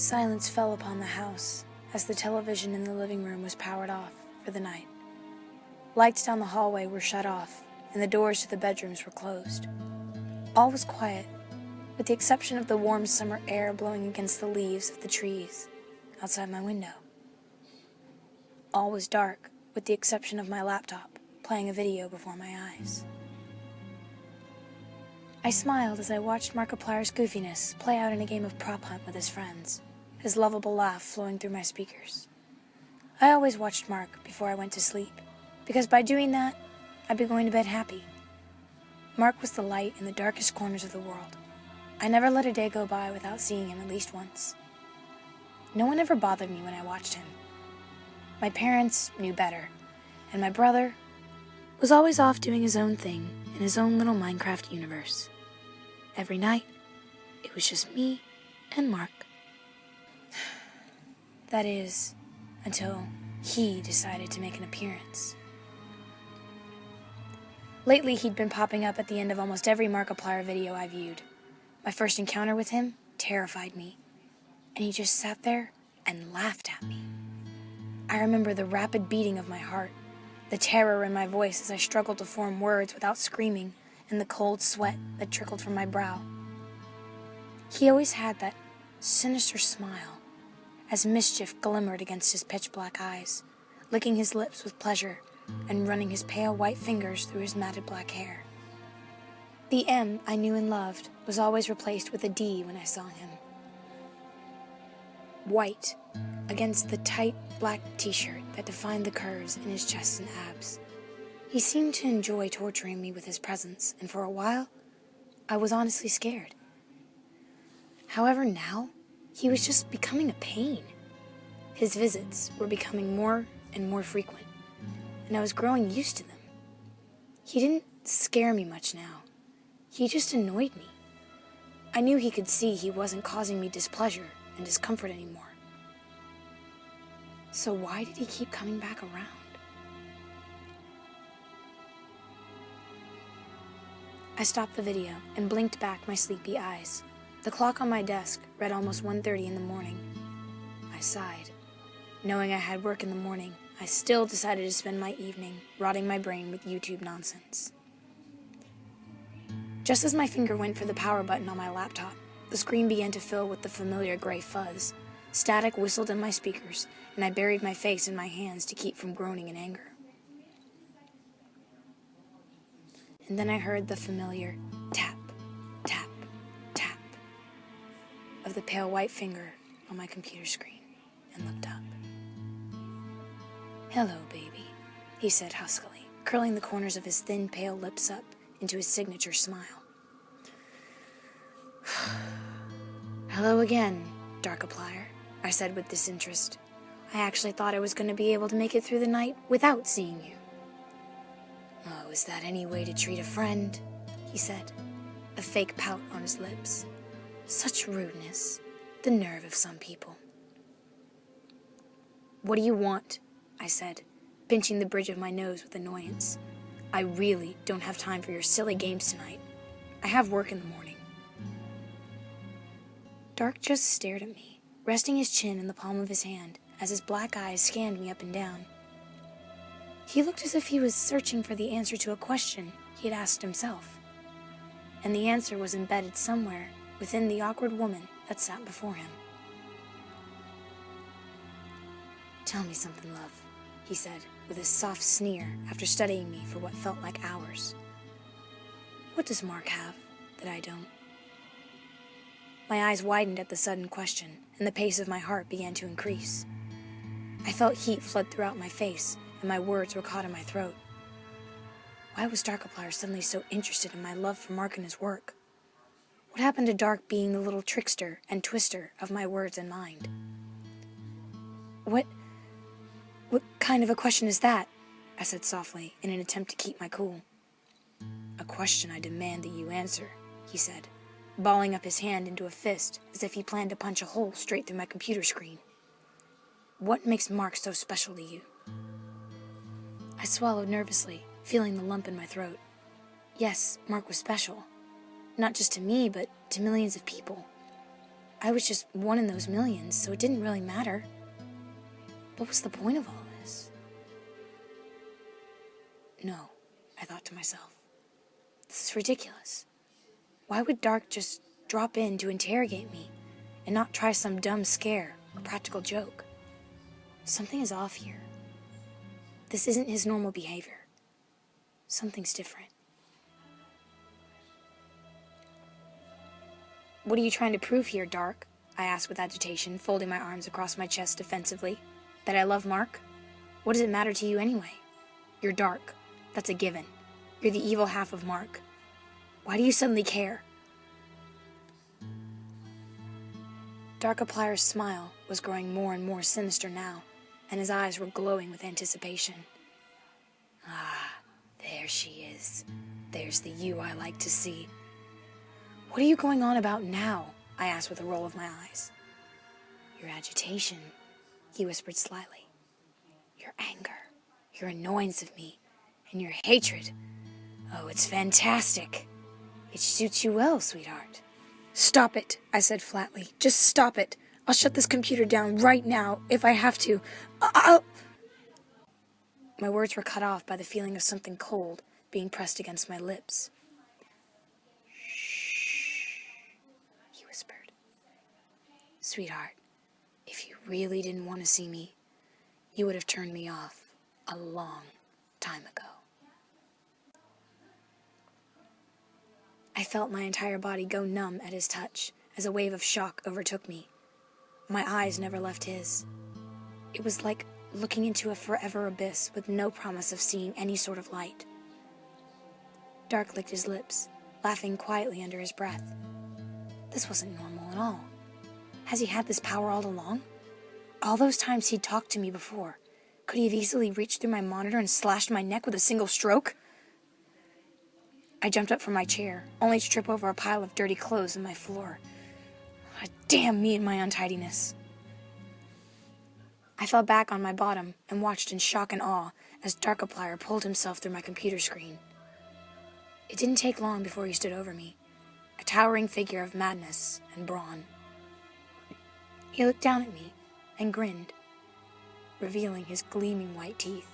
Silence fell upon the house as the television in the living room was powered off for the night. Lights down the hallway were shut off, and the doors to the bedrooms were closed. All was quiet, with the exception of the warm summer air blowing against the leaves of the trees outside my window. All was dark, with the exception of my laptop playing a video before my eyes. I smiled as I watched Markiplier's goofiness play out in a game of prop hunt with his friends, his lovable laugh flowing through my speakers. I always watched Mark before I went to sleep, because by doing that, I'd be going to bed happy. Mark was the light in the darkest corners of the world. I never let a day go by without seeing him at least once. No one ever bothered me when I watched him. My parents knew better, and my brother was always off doing his own thing in his own little Minecraft universe. Every night, it was just me and Mark. That is, until he decided to make an appearance. Lately, he'd been popping up at the end of almost every Markiplier video I viewed. My first encounter with him terrified me, and he just sat there and laughed at me. I remember the rapid beating of my heart, the terror in my voice as I struggled to form words without screaming, and the cold sweat that trickled from my brow. He always had that sinister smile, as mischief glimmered against his pitch-black eyes, licking his lips with pleasure and running his pale white fingers through his matted black hair. The M I knew and loved was always replaced with a D when I saw him. White, against the tight black t-shirt that defined the curves in his chest and abs. He seemed to enjoy torturing me with his presence, and for a while, I was honestly scared. However, now, he was just becoming a pain. His visits were becoming more and more frequent, and I was growing used to them. He didn't scare me much now. He just annoyed me. I knew he could see he wasn't causing me displeasure and discomfort anymore. So why did he keep coming back around? I stopped the video and blinked back my sleepy eyes. The clock on my desk read almost 1:30 in the morning. I sighed. Knowing I had work in the morning, I still decided to spend my evening rotting my brain with YouTube nonsense. Just as my finger went for the power button on my laptop, the screen began to fill with the familiar gray fuzz. Static whistled in my speakers, and I buried my face in my hands to keep from groaning in anger. And then I heard the familiar tap, tap, tap of the pale white finger on my computer screen, and looked up. "Hello, baby," he said huskily, curling the corners of his thin, pale lips up into his signature smile. "Hello again, Darkiplier," I said with disinterest. I actually thought I was going to be able to make it through the night without seeing you. "Oh, is that any way to treat a friend?" he said, a fake pout on his lips. Such rudeness, the nerve of some people. "What do you want?" I said, pinching the bridge of my nose with annoyance. "I really don't have time for your silly games tonight. I have work in the morning." Dark just stared at me, resting his chin in the palm of his hand as his black eyes scanned me up and down. He looked as if he was searching for the answer to a question he had asked himself, and the answer was embedded somewhere within the awkward woman that sat before him. "Tell me something, love," he said, with a soft sneer after studying me for what felt like hours. "What does Mark have that I don't?" My eyes widened at the sudden question, and the pace of my heart began to increase. I felt heat flood throughout my face, and my words were caught in my throat. Why was Darkiplier suddenly so interested in my love for Mark and his work? What happened to Dark being the little trickster and twister of my words and mind? What kind of a question is that?" I said softly, in an attempt to keep my cool. "A question I demand that you answer," he said, balling up his hand into a fist as if he planned to punch a hole straight through my computer screen. "What makes Mark so special to you?" I swallowed nervously, feeling the lump in my throat. Yes, Mark was special. Not just to me, but to millions of people. I was just one in those millions, so it didn't really matter. What was the point of all this? No, I thought to myself. This is ridiculous. Why would Dark just drop in to interrogate me and not try some dumb scare or practical joke? Something is off here. This isn't his normal behavior. Something's different. What are you trying to prove here, Dark? I asked with agitation, folding my arms across my chest defensively. That I love Mark? What does it matter to you anyway? You're Dark. That's a given. You're the evil half of Mark. Why do you suddenly care? Darkiplier's smile was growing more and more sinister now, and his eyes were glowing with anticipation. Ah, there she is. There's the you I like to see. What are you going on about now? I asked with a roll of my eyes. Your agitation, he whispered slyly. Your anger, your annoyance of me, and your hatred. Oh, it's fantastic. It suits you well, sweetheart. Stop it, I said flatly. Just stop it. I'll shut this computer down right now, if I have to. I'll... My words were cut off by the feeling of something cold being pressed against my lips. Shh, he whispered. Sweetheart, if you really didn't want to see me, you would have turned me off a long time ago. I felt my entire body go numb at his touch as a wave of shock overtook me. My eyes never left his. It was like looking into a forever abyss with no promise of seeing any sort of light. Dark licked his lips, laughing quietly under his breath. This wasn't normal at all. Has he had this power all along? All those times he'd talked to me before, could he have easily reached through my monitor and slashed my neck with a single stroke? I jumped up from my chair, only to trip over a pile of dirty clothes on my floor. Damn me and my untidiness. I fell back on my bottom and watched in shock and awe as Darkiplier pulled himself through my computer screen. It didn't take long before he stood over me, a towering figure of madness and brawn. He looked down at me and grinned, revealing his gleaming white teeth.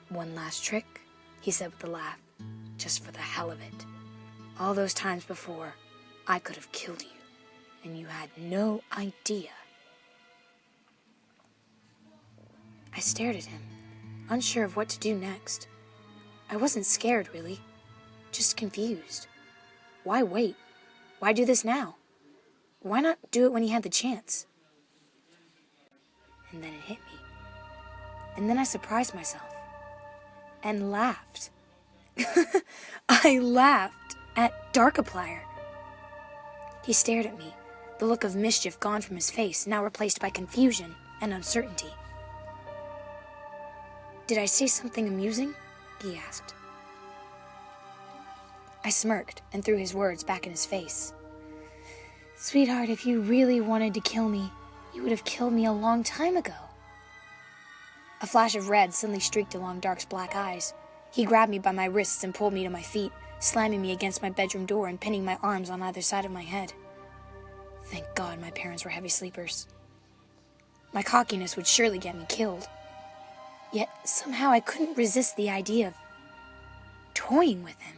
One last trick, he said with a laugh, just for the hell of it. All those times before, I could have killed you, and you had no idea. I stared at him, unsure of what to do next. I wasn't scared, really, just confused. Why wait? Why do this now? Why not do it when he had the chance? And then it hit me. And then I surprised myself and laughed. I laughed at Darkiplier. He stared at me, the look of mischief gone from his face, now replaced by confusion and uncertainty. Did I say something amusing? He asked. I smirked and threw his words back in his face. Sweetheart, if you really wanted to kill me, you would have killed me a long time ago. A flash of red suddenly streaked along Dark's black eyes. He grabbed me by my wrists and pulled me to my feet, slamming me against my bedroom door and pinning my arms on either side of my head. Thank God my parents were heavy sleepers. My cockiness would surely get me killed. Yet somehow I couldn't resist the idea of toying with him.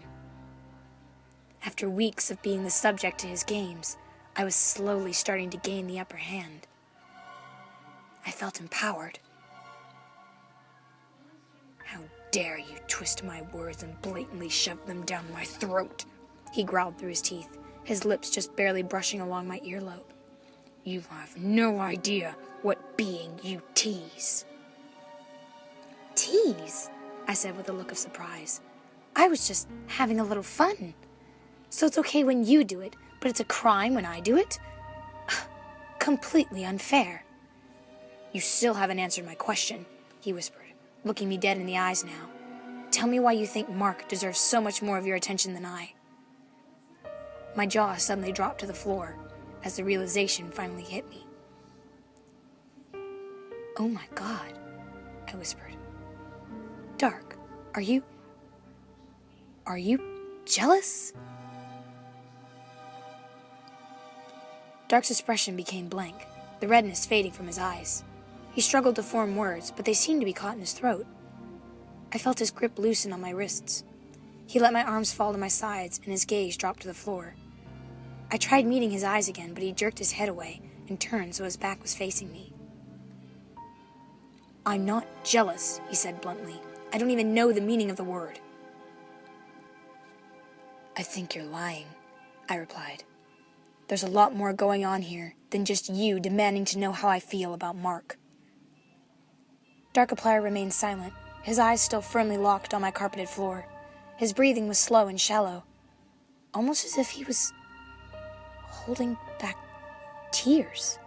After weeks of being the subject to his games, I was slowly starting to gain the upper hand. I felt empowered. How dare you twist my words and blatantly shove them down my throat, he growled through his teeth, his lips just barely brushing along my earlobe. You have no idea what being you tease. Tease? I said with a look of surprise. I was just having a little fun. So it's okay when you do it, but it's a crime when I do it? Completely unfair. You still haven't answered my question, he whispered, looking me dead in the eyes now. Tell me why you think Mark deserves so much more of your attention than I. My jaw suddenly dropped to the floor as the realization finally hit me. Oh my God, I whispered. Dark, are you jealous? Dark's expression became blank, the redness fading from his eyes. He struggled to form words, but they seemed to be caught in his throat. I felt his grip loosen on my wrists. He let my arms fall to my sides, and his gaze dropped to the floor. I tried meeting his eyes again, but he jerked his head away and turned so his back was facing me. "I'm not jealous," he said bluntly. "I don't even know the meaning of the word." "I think you're lying," I replied. "There's a lot more going on here than just you demanding to know how I feel about Mark." Darkiplier remained silent, his eyes still firmly locked on my carpeted floor. His breathing was slow and shallow, almost as if he was holding back tears.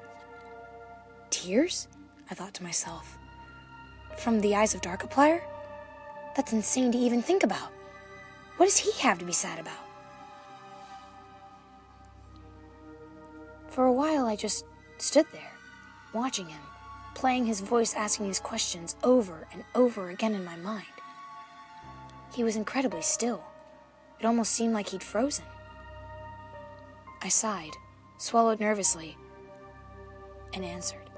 Tears? I thought to myself. From the eyes of Darkiplier? That's insane to even think about. What does he have to be sad about? For a while, I just stood there, watching him, playing his voice, asking his questions over and over again in my mind. He was incredibly still. It almost seemed like he'd frozen. I sighed, swallowed nervously, and answered.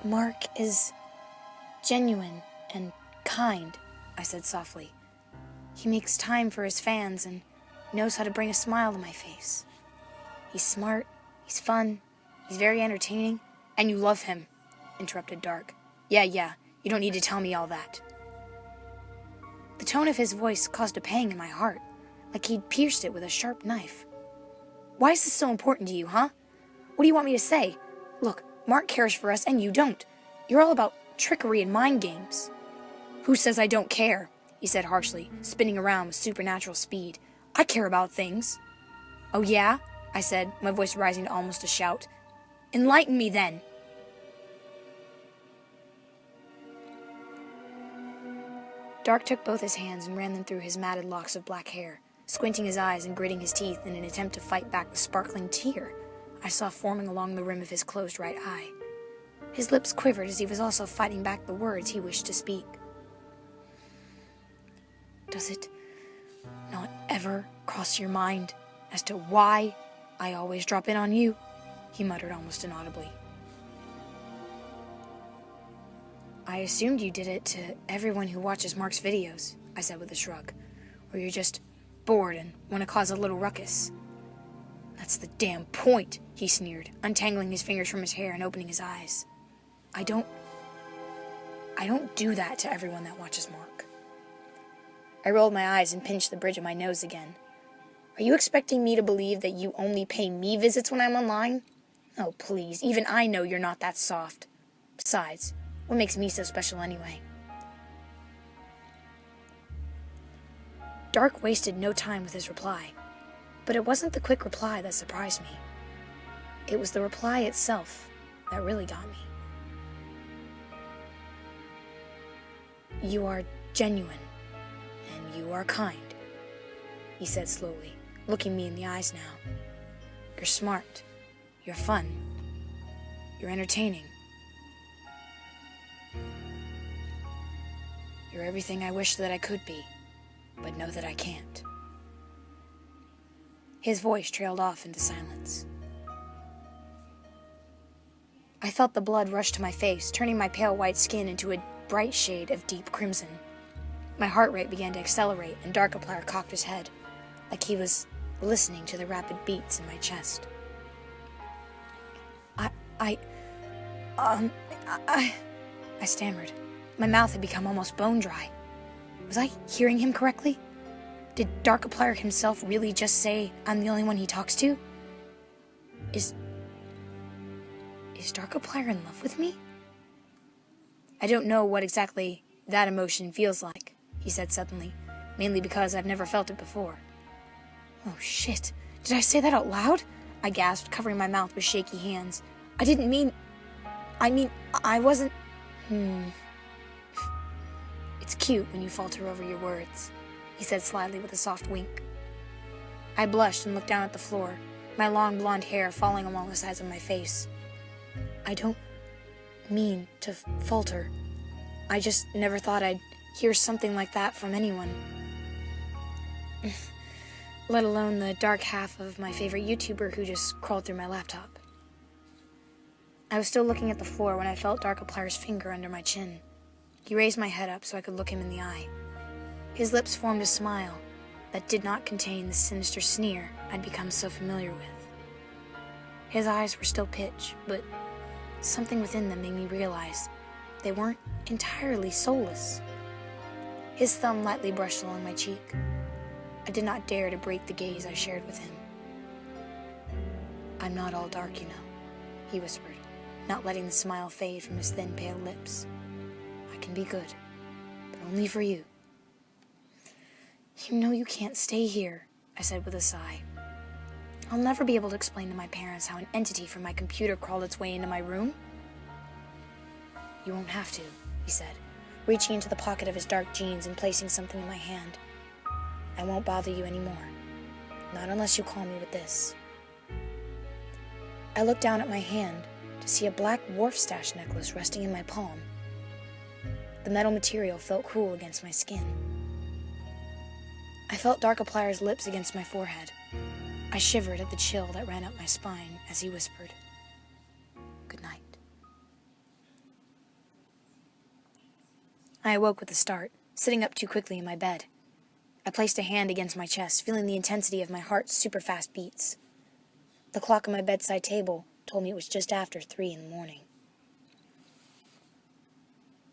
"Mark is genuine and kind," I said softly. "He makes time for his fans and knows how to bring a smile to my face. He's smart, he's fun, he's very entertaining." "And you love him," interrupted Dark. Yeah, you don't need to tell me all that." The tone of his voice caused a pang in my heart, like he'd pierced it with a sharp knife. "Why is this so important to you, huh? What do you want me to say? Look, Mark cares for us and you don't. You're all about trickery and mind games." "Who says I don't care?" he said harshly, spinning around with supernatural speed. "I care about things." "Oh yeah?" I said, my voice rising to almost a shout. "Enlighten me then." Dark took both his hands and ran them through his matted locks of black hair, squinting his eyes and gritting his teeth in an attempt to fight back the sparkling tear I saw forming along the rim of his closed right eye. His lips quivered as he was also fighting back the words he wished to speak. "Does it not ever cross your mind as to why I always drop in on you?" he muttered almost inaudibly. "I assumed you did it to everyone who watches Mark's videos," I said with a shrug. "Or you're just bored and want to cause a little ruckus." "That's the damn point," he sneered, untangling his fingers from his hair and opening his eyes. I don't do that to everyone that watches Mark." I rolled my eyes and pinched the bridge of my nose again. "Are you expecting me to believe that you only pay me visits when I'm online? Oh, please, even I know you're not that soft. Besides, what makes me so special anyway?" Dark wasted no time with his reply, but it wasn't the quick reply that surprised me. It was the reply itself that really got me. "You are genuine, and you are kind," he said slowly, looking me in the eyes now. "You're smart, you're fun, you're entertaining. You're everything I wish that I could be, but know that I can't." His voice trailed off into silence. I felt the blood rush to my face, turning my pale white skin into a bright shade of deep crimson. My heart rate began to accelerate, and Darkiplier cocked his head, like he was listening to the rapid beats in my chest. I stammered. My mouth had become almost bone dry. Was I hearing him correctly? Did Darkiplier himself really just say I'm the only one he talks to? Is Darkiplier in love with me? "I don't know what exactly that emotion feels like," he said suddenly, mainly because I've never felt it before. "Oh shit, did I say that out loud?" I gasped, covering my mouth with shaky hands. I wasn't... "It's cute when you falter over your words," he said slyly with a soft wink. I blushed and looked down at the floor, my long blonde hair falling along the sides of my face. "I don't mean to falter. I just never thought I'd hear something like that from anyone." let alone the dark half of my favorite YouTuber who just crawled through my laptop. I was still looking at the floor when I felt Darkiplier's finger under my chin. He raised my head up so I could look him in the eye. His lips formed a smile that did not contain the sinister sneer I'd become so familiar with. His eyes were still pitch, but something within them made me realize they weren't entirely soulless. His thumb lightly brushed along my cheek. I did not dare to break the gaze I shared with him. "I'm not all dark, you know," he whispered, not letting the smile fade from his thin, pale lips. "I can be good, but only for you." "You know you can't stay here," I said with a sigh. "I'll never be able to explain to my parents how an entity from my computer crawled its way into my room." "You won't have to," he said, reaching into the pocket of his dark jeans and placing something in my hand. "I won't bother you anymore. Not unless you call me with this." I looked down at my hand to see a black wharf stash necklace resting in my palm. The metal material felt cool against my skin. I felt Darkiplier's lips against my forehead. I shivered at the chill that ran up my spine as he whispered, "Good night." I awoke with a start, sitting up too quickly in my bed. I placed a hand against my chest, feeling the intensity of my heart's super-fast beats. The clock on my bedside table told me it was just after 3 in the morning.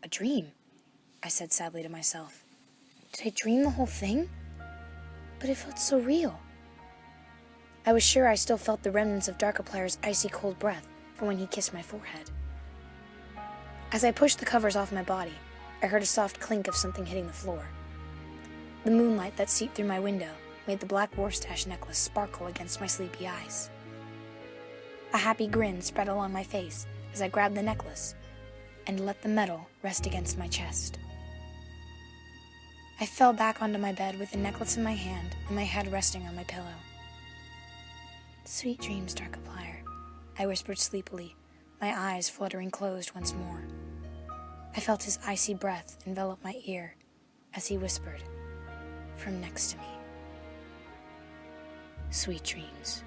"A dream," I said sadly to myself. "Did I dream the whole thing? But it felt so real." I was sure I still felt the remnants of Darkiplier's icy cold breath from when he kissed my forehead. As I pushed the covers off my body, I heard a soft clink of something hitting the floor. The moonlight that seeped through my window made the black warstache necklace sparkle against my sleepy eyes. A happy grin spread along my face as I grabbed the necklace and let the metal rest against my chest. I fell back onto my bed with the necklace in my hand and my head resting on my pillow. "Sweet dreams, Darkiplier," I whispered sleepily, my eyes fluttering closed once more. I felt his icy breath envelop my ear as he whispered from next to me, "Sweet dreams,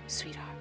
sweetheart."